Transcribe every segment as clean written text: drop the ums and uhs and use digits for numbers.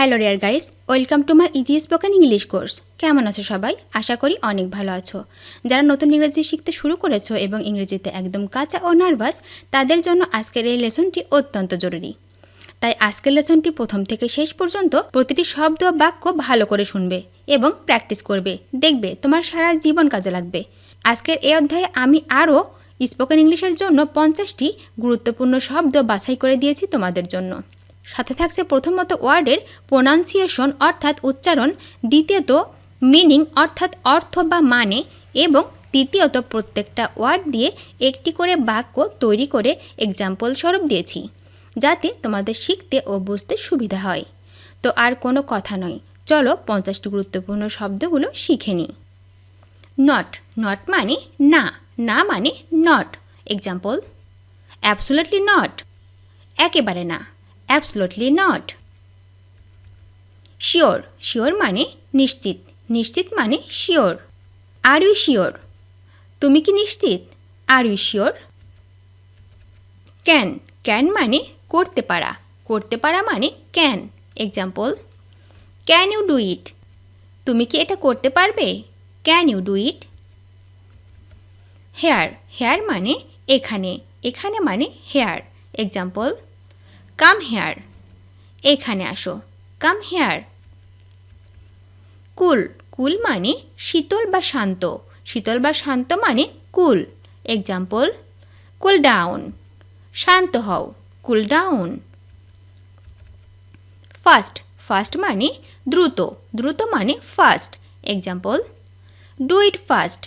Hello dear guys, welcome to my easy spoken English course. কেমন আছো সবাই? আশা করি অনেক ভালো আছো। যারা নতুন ইংরেজি শিখতে শুরু করেছো এবং ইংরেজিতে একদম কাঁচা ও নার্ভাস, তাদের জন্য আজকের এই লেসনটি অত্যন্ত জরুরি। তাই আজকের লেসনটি প্রথম থেকে শেষ পর্যন্ত প্রতিটি শব্দ ও বাক্য ভালো করে শুনবে এবং প্র্যাকটিস করবে। দেখবে তোমার সারা জীবন কাজে লাগবে। আজকের এই অধ্যায়ে আমি আরও স্পোকেন ইংলিশের জন্য 50টি গুরুত্বপূর্ণ শব্দ বাছাই করে দিয়েছি তোমাদের জন্য। সাথে থাকছে প্রথমত ওয়ার্ডের প্রোনাউন্সিয়েশন অর্থাৎ উচ্চারণ, দ্বিতীয়ত মিনিং অর্থাৎ অর্থ বা মানে, এবং তৃতীয়ত প্রত্যেকটা ওয়ার্ড দিয়ে একটি করে বাক্য তৈরি করে এক্সাম্পল স্বরূপ দিয়েছি, যাতে তোমাদের শিখতে ও বুঝতে সুবিধা হয়। তো আর কোনো কথা নয়, চলো 50টি গুরুত্বপূর্ণ শব্দগুলো শিখে নিই। নট, নট মানে না, না মানে নট। এক্সাম্পল, অ্যাবসোলিউটলি নট, একেবারে না, অ্যাবসোলিউটলি নট। শিওর, শিওর মানে নিশ্চিত, নিশ্চিত মানে শিওর। আর ইউ শিওর, তুমি কি নিশ্চিত? Are you sure? Can, can মানে করতে পারা, করতে পারা মানে can. Example, can you do it, তুমি কি এটা করতে পারবে? Can you do it? Here, here মানে এখানে, এখানে মানে হেয়ার। এক্সাম্পল, কাম হেয়ার, এখানে আসো, কাম হেয়ার। কুল, কুল মানে শীতল বা শান্ত, শীতল বা শান্ত মানে কুল। এক্সাম্পল, কুল ডাউন, শান্ত হও, কুল ডাউন। ফাস্ট, ফাস্ট মানে দ্রুত, দ্রুত মানে fast. Example, do it fast,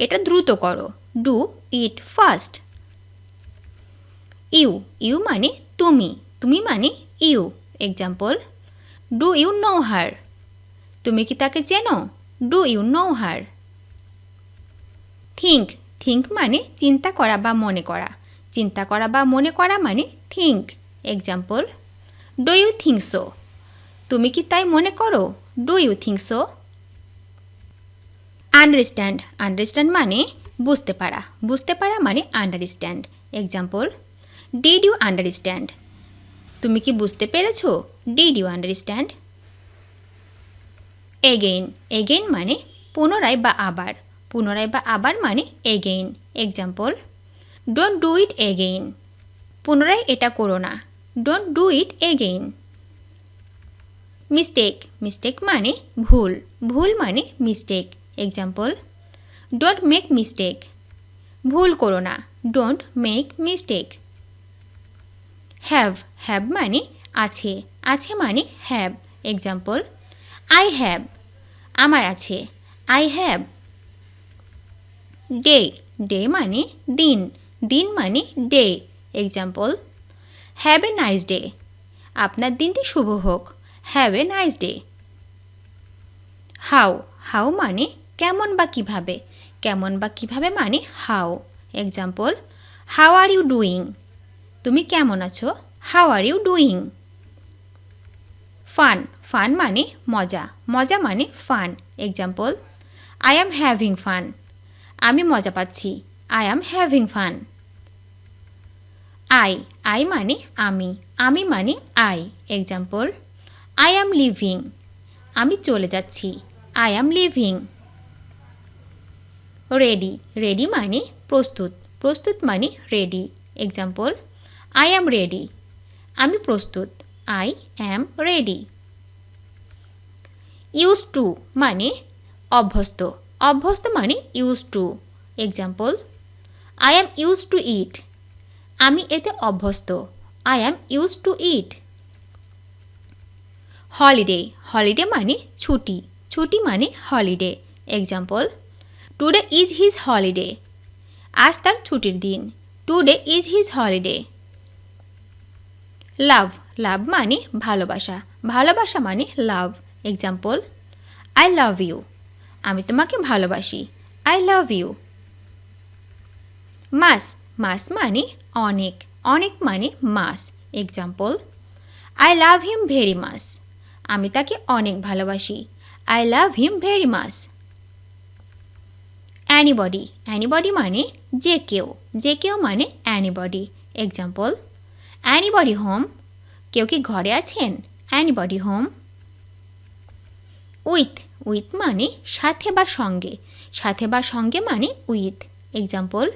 এটা দ্রুত করো, do it fast. You, you মানে তুমি, তুমি মানে you. Example, do you know her, তুমি কি তাকে চেনো? Do you know her. Think, think মানে চিন্তা করা বা মনে করা, চিন্তা করা বা মনে করা মানে think. Example, do you think so, তুমি কি তাই মনে করো? Do you think so. Understand, understand মানে বুঝতে পারা, বুঝতে পারা মানে understand. Example, did you understand, তুমি কি বুঝতে পেরেছো? Did you understand. Again, again মানে পুনরায় বা আবার, পুনরায় বা আবার মানে again. Example, don't do it again, পুনরায় এটা করো না, don't do it again. Mistake, mistake মানে ভুল, ভুল মানে mistake. Example, don't make mistake, ভুল করো না, don't make mistake. Have, have মানে আছে, আছে মানে হ্যাভ। এক্সাম্পল, আই হ্যাভ, আমার আছে, আই হ্যাভ। ডে, ডে মানে দিন, দিন মানে day. Example, have a nice day, আপনার দিনটি শুভ হোক, have a nice day. How, how মানে কেমন বা কিভাবে, কেমন বা কিভাবে মানে how. Example, how are you doing, তুমি কেমন আছো? How are you doing. Fun, fun মানে মজা, মজা মানে fun. Example, I am having fun, আমি মজা পাচ্ছি, I am having fun. I, I মানে আমি, আমি মানে I. Example, I am living, আমি চলে যাচ্ছি, I am leaving. Ready, ready মানে প্রস্তুত, প্রস্তুত মানে ready. Example, I am ready, আমি প্রস্তুত, I am ready. Use to মানে অভ্যস্ত, অভ্যস্ত মানে use to. Example, I am use to it, আমি এতে অভ্যস্ত, I am use to it. Holiday, holiday মানে ছুটি, ছুটি মানে holiday. Example, today is his holiday, আজ তার ছুটির দিন, today is his holiday. Love, love মানে ভালোবাসা, ভালোবাসা মানে লাভ। এক্সাম্পল, আই লাভ ইউ, আমি তোমাকে ভালোবাসি, আই লাভ ইউ। মাস, মাস মানে অনেক, অনেক মানে much. Example, I love him very much, আমি তাকে অনেক ভালোবাসি, I love him very much. Anybody, anybody মানে যে কেউ, যে কেউ মানে অ্যানিবডি। এক্সাম্পল, অ্যানিবডি হোম, কেউ কি ঘরে আছেন? anybody home? With মানে সাথে বা সঙ্গে, সাথে বা সঙ্গে মানে with. Example,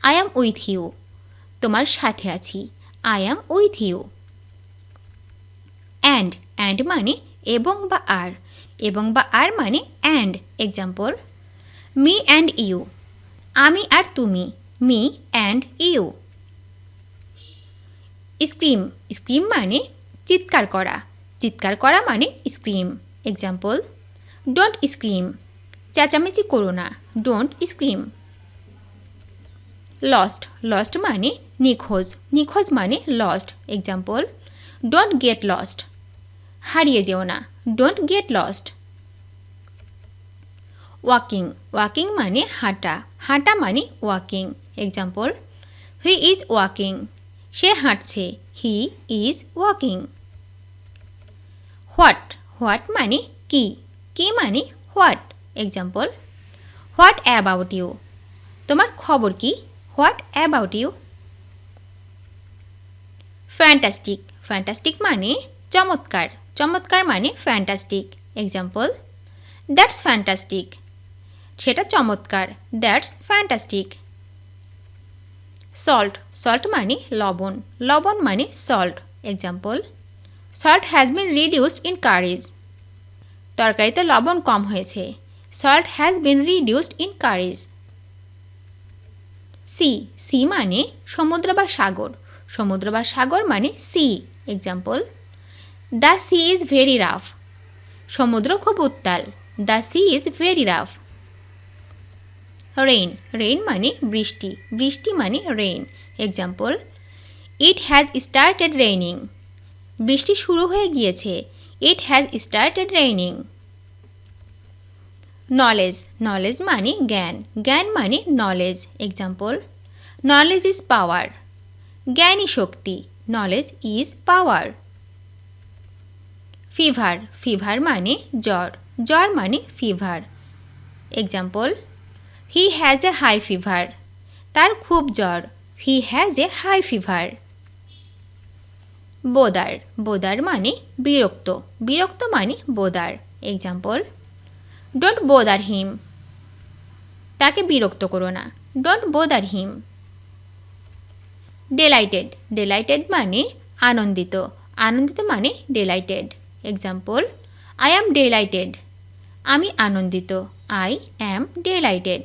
I am with you. তোমার সাথে আছি, I am with you. And মানে এবং বা আর, এবং বা আর মানে and. Example, me and you. আমি আর তুমি, me and you. স্ক্রিম মানে চিৎকার করা, চিৎকার করা মানে স্ক্রিম। এক্সাম্পল, ডোন্ট স্ক্রিম, চেঁচামেচি করো না, ডোন্ট স্ক্রিম। লস্ট মানে নিখোঁজ, নিখোঁজ মানে lost. Example, don't get lost, হারিয়ে যেও না, ডোন্ট গেট লস্ট। ওয়াকিং মানে হাঁটা, হাঁটা মানে walking. Example, he is walking, সে হাঁটছে, হি ইজ ওয়াকিং। হোয়াট মানে কি, কি মানে what. Example, what about you, তোমার খবর কি, হোয়াট অ্যাবাউট ইউ। ফ্যান্টাস্টিক মানে চমৎকার, চমৎকার মানে ফ্যান্টাস্টিক। এক্সাম্পল, দ্যাটস ফ্যান্টাস্টিক, সেটা চমৎকার, দ্যাটস ফ্যান্টাস্টিক। সল্ট মানে লবণ, লবণ মানে salt. Example, salt has been reduced in curries, তরকারিতে লবণ কম হয়েছে, salt has been reduced in curries. Sea মানে সমুদ্র বা সাগর, সমুদ্র বা সাগর মানে sea. Example, the sea is very rough, সমুদ্র খুব উত্তাল, the sea is very rough. Rain মানে বৃষ্টি, বৃষ্টি মানে rain. Example, it has started raining, বৃষ্টি শুরু হয়ে গিয়েছে, it has started raining. Knowledge মানে জ্ঞান, জ্ঞান মানে knowledge. Example, knowledge is power, জ্ঞানই শক্তি, নলেজ ইজ পাওয়ার। ফিভার মানে জ্বর, জ্বর মানে fever. Example, he has a high fever, তার খুব জ্বর, he has a high fever. Bother মানে বিরক্ত, বিরক্ত মানে বোদার। এক্সাম্পল, ডোন্ট বোদার হিম, তাকে বিরক্ত করো না, ডোন্ট বোদার হিম। ডেলাইটেড মানে আনন্দিত, আনন্দিত মানে ডেলাইটেড। এক্সাম্পল, আই অ্যাম ডেলাইটেড, আমি আনন্দিত, আই অ্যাম ডেলাইটেড।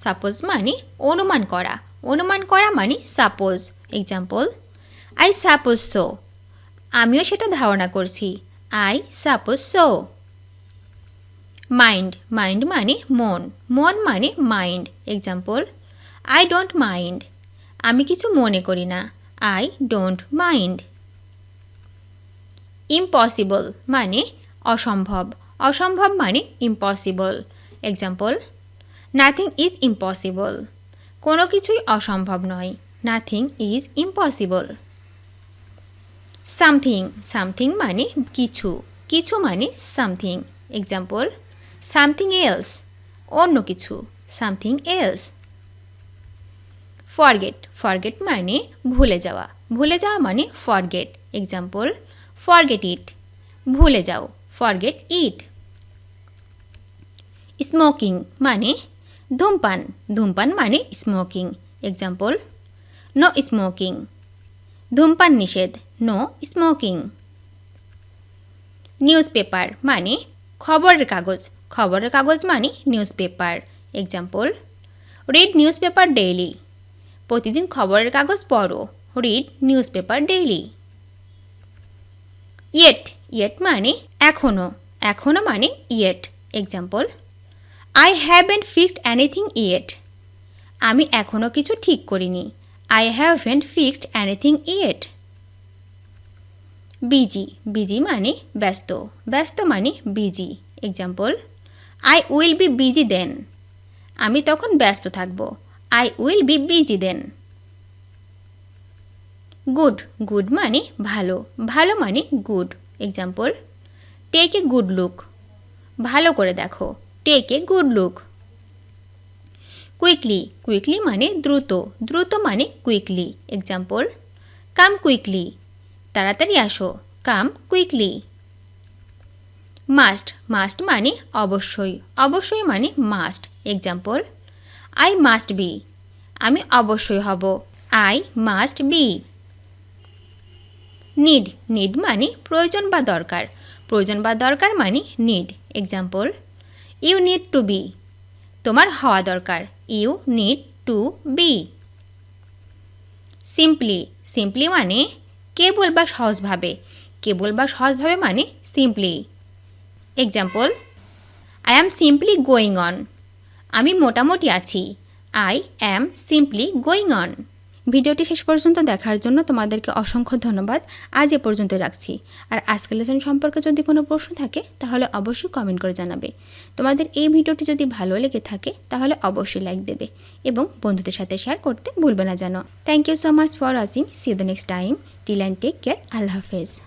সাপোজ মানে অনুমান করা, অনুমান করা মানে suppose. Example, I suppose so, আমিও সেটা ধারণা করছি, আই সাপোজ সো। মাইন্ড মানে মন, মন মানে mind. Example, I don't mind, আমি কিছু মনে করি না, আই ডোন্ট মাইন্ড। ইম্পসিবল মানে অসম্ভব, অসম্ভব মানে impossible. Example, nothing is impossible, কোনো কিছুই অসম্ভব নয়, নাথিং ইজ ইম্পসিবল। সামথিং মানে কিছু, কিছু মানে সামথিং। এক্সাম্পল, সামথিং এলস, অন্য কিছু, সামথিং এলস। ফরগেট মানে ভুলে যাওয়া, ভুলে যাওয়া মানে ফরগেট। এক্সাম্পল, ফরগেট ইট, ভুলে যাও, ফরগেট ইট। স্মোকিং মানে ধূমপান, ধূমপান মানে স্মোকিং। এক্সাম্পল, নো স্মোকিং, ধূমপান নিষেধ, নো স্মোকিং। নিউজপেপার মানে খবরের কাগজ, খবরের কাগজ মানে newspaper. Example, read newspaper daily, প্রতিদিন খবরের কাগজ পড়ো, রিড নিউজপেপার ডেইলি। ইয়েট মানে এখনো, এখনো মানে yet. Example, I haven't fixed anything yet, আমি এখনও কিছু ঠিক করিনি, I haven't fixed anything yet. Busy মানে ব্যস্ত, ব্যস্ত মানে busy. Example, I will be busy then, আমি তখন ব্যস্ত থাকব, I will be busy then. Good মানে ভালো, ভালো মানে good. Example, take a good look, ভালো করে দেখো, take a good look. Quickly মানে দ্রুত, দ্রুত মানে কুইকলি। এক্সাম্পল, কাম কুইকলি, তাড়াতাড়ি আসো, কাম কুইকলি। মাস্ট, মাস্ট মানে অবশ্যই, অবশ্যই মানে must. Example, I must be, আমি অবশ্যই হব, I must be. Need, need মানে প্রয়োজন বা দরকার, প্রয়োজন বা দরকার মানে need. Example, you need to be, তোমার হওয়া দরকার, you need to be. Simply, simply মানে কেবল বা সহজভাবে, কেবল বা সহজভাবে মানে simply. Example, I am simply going on, আমি মোটামুটি আছি, I am simply going on. ভিডিওটি শেষ পর্যন্ত দেখার জন্য তোমাদেরকে অসংখ্য ধন্যবাদ। আজ এ পর্যন্ত রাখছি। আর আজকের লেসন সম্পর্কে যদি কোনো প্রশ্ন থাকে তাহলে অবশ্যই কমেন্ট করে জানাবে। তোমাদের এই ভিডিওটি যদি ভালো লেগে থাকে তাহলে অবশ্যই লাইক দেবে এবং বন্ধুদের সাথে শেয়ার করতে ভুলবে না যেন। Thank you so much for watching. See you the next time. Till and take care. আল্লাহ হাফেজ।